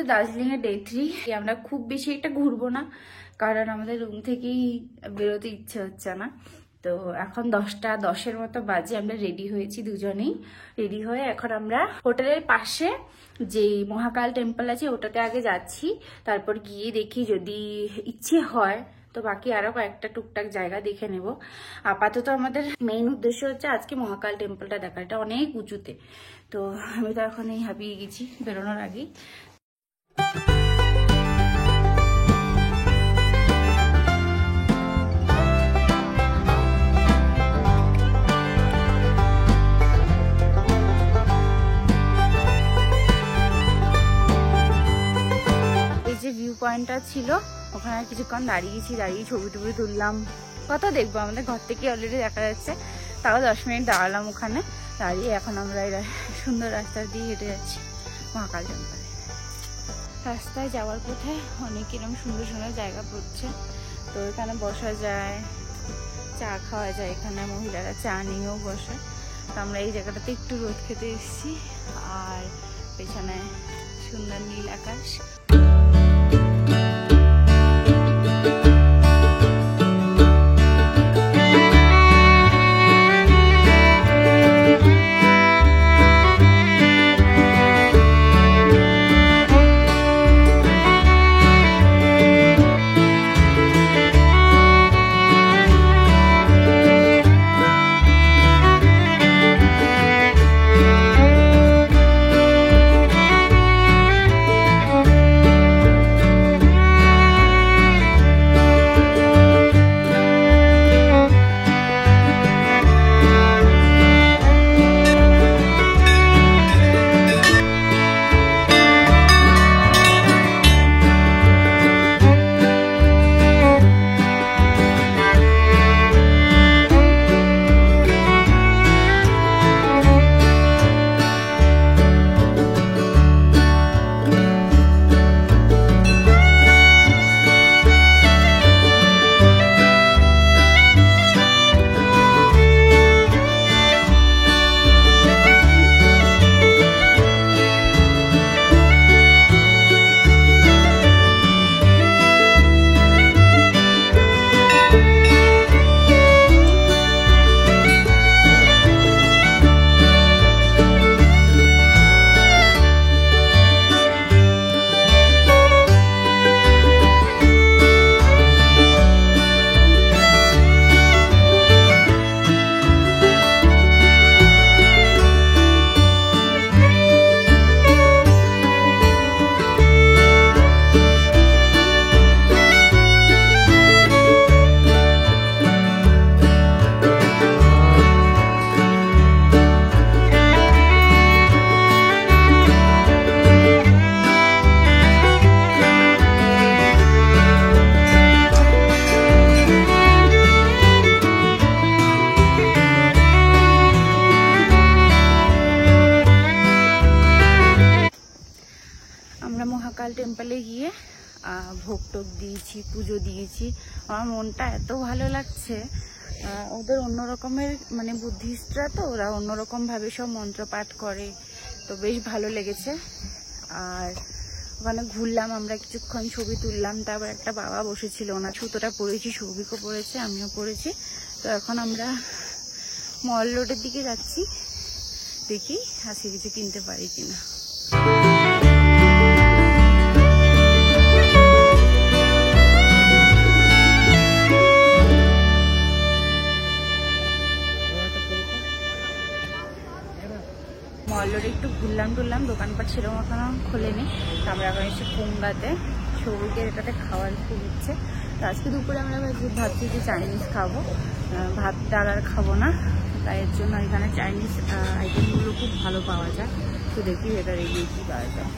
আমাদের দার্জিলিং এর ডে 3। আমরা খুব বেশি একটা ঘুরবো না, কারণ আমাদের রুম থেকেই বেরোতে ইচ্ছে হচ্ছে না। তো এখন 10:10 মতো বাজে। আমরা রেডি হয়েছি, দুজনেই রেডি হয়ে এখন আমরা হোটেলের পাশে যে মহাকাল টেম্পল আছে ওটাতে আগে যাচ্ছি। তারপর গিয়ে দেখি যদি ইচ্ছে হয় তো বাকি আরো কয়েকটা টুকটাক জায়গা দেখে নেব। আপাতত আমাদের মেইন উদ্দেশ্য হচ্ছে আজকে মহাকাল টেম্পলটা দেখা। এটা অনেক উঁচুতে, তো আমি তো এখন এই হাঁপিয়ে গেছি বেরোনোর আগেই। এই যে ভিউ পয়েন্টটা ছিল ওখানে কিছুক্ষণ দাঁড়িয়ে ছবি টবি তুললাম। কত দেখবো, আমাদের ঘর থেকে অলরেডি দেখা যাচ্ছে। তাও 10 মিনিট দাঁড়ালাম ওখানে দাঁড়িয়ে। এখন আমরা সুন্দর রাস্তা দিয়ে হেঁটে যাচ্ছি মহাকাল টেম্পলে। রাস্তায় যাওয়ার পথে অনেক এরকম সুন্দর সুন্দর জায়গা পড়ছে, তো এখানে বসা যায়, চা খাওয়া যায়। এখানে মহিলারা চা নিয়েও বসে। তো আমরা এই জায়গাটাতে একটু রোদ খেতে এসেছি। আর পেছনে সুন্দর নীল আকাশ। মহাকাল টেম্পলে গিয়ে ভোগ টোগ দিয়েছি, পুজো দিয়েছি। আমার মনটা এত ভালো লাগছে। ওদের অন্য রকমের মানে বুদ্ধিস্টরা, তো ওরা অন্যরকম ভাবে সব মন্ত্র পাঠ করে, তো বেশ ভালো লেগেছে। আর ওখানে ঘুরলাম আমরা কিছুক্ষণ, ছবি তুললাম। তারপর একটা বাবা বসেছিল, ওনার সুতোটা পরেছি, সৌভিকও পরেছে, আমিও পরেছি। তো এখন আমরা মল রোডের দিকে যাচ্ছি, দেখি আজকে কিছু কিনতে পারি কিনা। মল রোডে একটু ঘুরলাম টুরলাম, দোকানপাট সেরকম এখনো খোলেনি। আমরা এখন এসে কুঙ্গাতে, সৌভিকের এটাতে খাওয়ার খুব ইচ্ছে। তো আজকে দুপুরে আমরা ভাবছি যে চাইনিজ খাবো, ভাত ডাল আর খাবো না। তাই এর জন্য এখানে চাইনিজ আইটেমগুলো খুব ভালো পাওয়া যায়। তো দেখি এটা এগিয়ে কি পাওয়া যায়।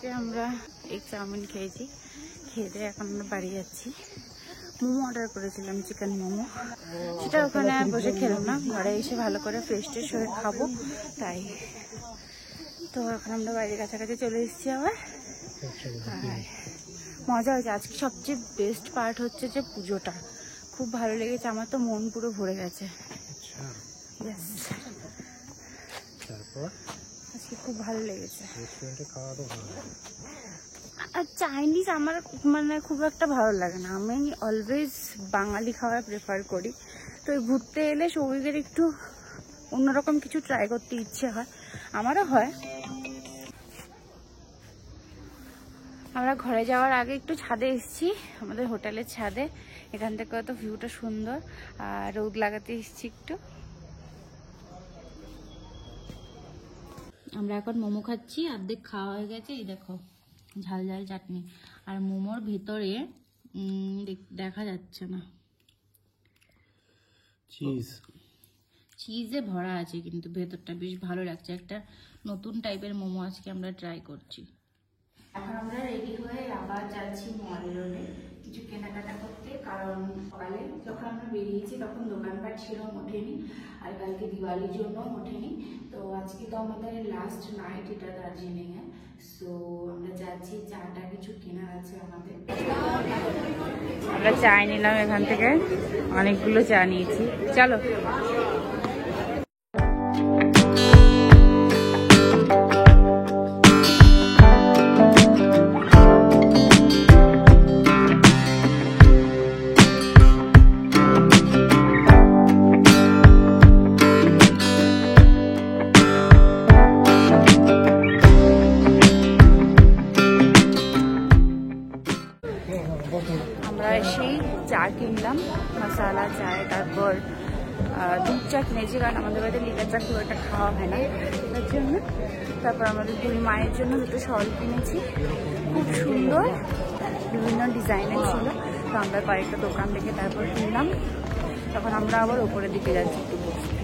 থেকে আমরা এক চাউমিন খেয়েছি, খেয়ে দিয়ে এখন আমরা বাড়ি যাচ্ছি। মোমো অর্ডার করেছিলাম, চিকেন মোমো, সেটা ওখানে বসে খেলাম না, ঘরে এসে ভালো করে ফ্রেশ ট্রেশ হয়ে খাবো তাই। তো এখন আমরা বাড়ির কাছাকাছি চলে এসেছি আবার। আর মজা হয়েছে আজকে। সবচেয়ে বেস্ট পার্ট হচ্ছে যে পুজোটা খুব ভালো লেগেছে, আমার তো মন পুরো ভরে গেছে। আজকে খুব ভালো লেগেছে। আর চাইনিজ আমার মানে খুব একটা ভালো লাগে না, আমি অলওয়েজ বাঙালি খাবার প্রেফার করি। তো ঘুরতে এলে সৌভিকের একটু অন্যরকম কিছু ট্রাই করতে ইচ্ছে হয়, আমারও হয়। আমরা ঘরে যাওয়ার আগে একটু ছাদে এসেছি, আমাদের হোটেলের ছাদে। এখান থেকে তো ভিউটা সুন্দর, আর রোদ লাগাতে এসেছি একটু। আমরা এখন মোমো খাচ্ছি, অর্ধেক খাওয়া হয়ে গেছে। এই দেখো ঝাল ঝাল চাটনি, আর মোমোর ভেতরে দেখা যাচ্ছে না, চিজে ভরা আছে, কিন্তু ভেতরটা বেশ ভালো লাগছে। একটা নতুন টাইপের মোমো আজকে আমরা ট্রাই করছি। এখন আমরা রেডি হয়ে আবার যাচ্ছি মল রোডে কিছু কেনাকাটা করতে, কারণ সকালে যখন আমরা বেরিয়েছি তখন দোকানপাট ছিল ওঠেনি, আর কালকে দিওয়ালির জন্য ওঠেনি। তো আজকে তো আমাদের লাস্ট নাইট এটা দার্জিলিংয়ে, সো আমরা যাচ্ছি, চাটা কিছু কেনার আছে আমাদের। আমরা চা নিলাম এখান থেকে, অনেকগুলো চা নিয়েছি, চলো। আমরা এসেই চা কিনলাম, মশালা চায়, তারপর দুধ চা কিনেছি, কারণ আমাদের বাড়িতে লিকার চা খুব একটা খাওয়া হয় না তার জন্য। তারপর আমাদের দুই মায়ের জন্য দুটো শল কিনেছি, খুব সুন্দর বিভিন্ন ডিজাইনের ছিল। তো আমরা কয়েকটা দোকান থেকে তারপর কিনলাম। তখন আমরা আবার উপরের দিকে যাচ্ছি একটু বসতে।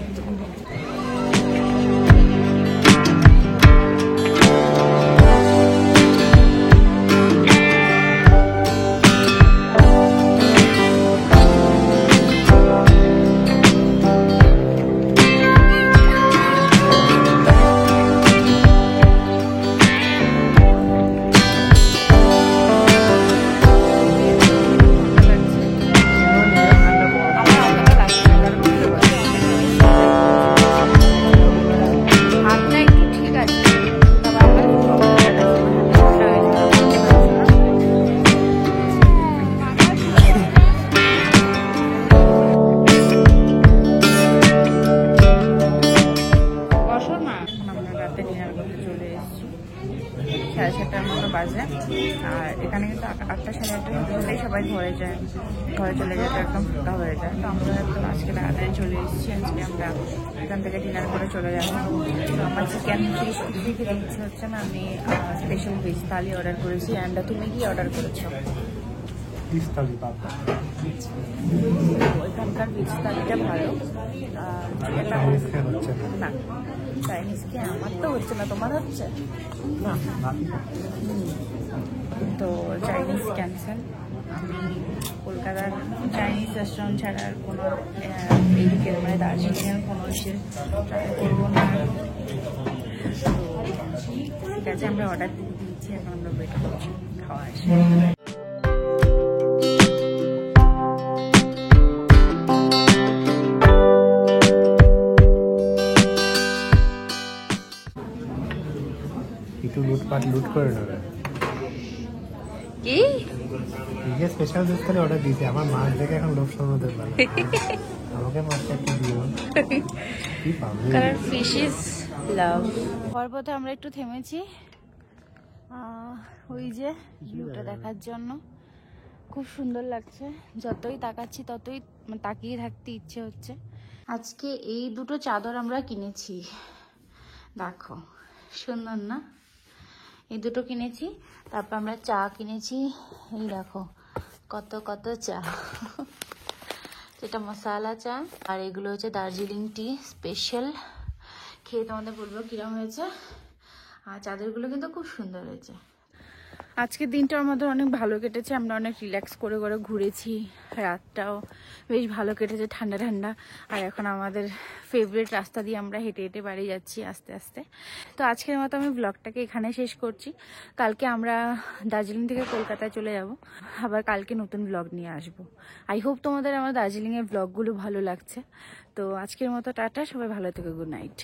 সাড়ে 7টার মতো বাজে, আর এখানে কিন্তু 8টা সাড়ে 8টার মধ্যেই সবাই ঘরে যায়, ঘরে চলে যেতে একদম ফাঁকা হয়ে যায়। তো আমরা একদম আজকে তাড়াতাড়ি চলে এসেছি, আজকে আমরা এখান থেকে ডিনার করে চলে যাবো। তো আমার চিকেন ফিশ থেকে ইচ্ছে হচ্ছে না, আমি স্পেশাল ভেজ থালি অর্ডার করেছি। অ্যান্ড তুমি কি অর্ডার করেছো? ওইখানকার ভেজ থালিটা ভালো, না চাইনিজ কি আমার তো হচ্ছে না, তোমার হচ্ছে? তো চাইনিজ ক্যান্সেল। আমি কলকাতার চাইনিজ রেস্টুরেন্ট ছাড়া আর কোনো এইদিকে মানে দার্জিলিংয়ের কোনো এসে ট্রাই করবো না। তো ঠিক আছে, আমরা অর্ডার দিয়ে দিয়েছি, এখন আমরা ওয়েট করছি খাওয়া আসে। একটু লুট করে নেবে কি স্পেশাল ডিশ করে অর্ডার দিয়েছি। আমার মাছ দেখে এখন লোভ সামলাতে পারে, আমাকে মাছটা একটু দিও। কি পাবে, কারণ ফিশ ইজ লাভ। পর্বতে আমরা একটু থেমেছি ওই যে ভিউটা দেখার জন্য, খুব সুন্দর লাগছে। যতই তাকাচ্ছি ততই তাকিয়ে থাকতে ইচ্ছে হচ্ছে। আজকে এই দুটো চাদর আমরা কিনেছি, দেখো সুন্দর না? এই দুটো কিনেছি। তারপর আমরা চা কিনেছি, এই দেখো কত কত চা, যেটা মশালা চা, আর এগুলো হচ্ছে দার্জিলিং টি স্পেশাল। খেয়ে তোমাদের বলবো কিরম হয়েছে। আর চাদরগুলো কিন্তু খুব সুন্দর হয়েছে, আজকের দিনটা আমাদের অনেক ভালো কেটেছে, আমরা অনেক রিল্যাক্স করে করে ঘুরেছি, রাতটাও বেশ ভালো কেটেছে, ঠান্ডা ঠান্ডা। আর এখন আমাদের ফেভারিট রাস্তা দিয়ে আমরা হেঁটে হেঁটে বাড়ি যাচ্ছি আস্তে আস্তে। তো আজকের মতো আমি ব্লগটাকে এখানে শেষ করছি। কালকে আমরা দার্জিলিং থেকে কলকাতায় চলে যাব, আবার কালকে নতুন ব্লগ নিয়ে আসবো। আই হোপ তোমাদের আমার দার্জিলিংয়ের ব্লগগুলো ভালো লাগছে। তো আজকের মতো টাটা, সবাই ভালো থেকো, গুড নাইট।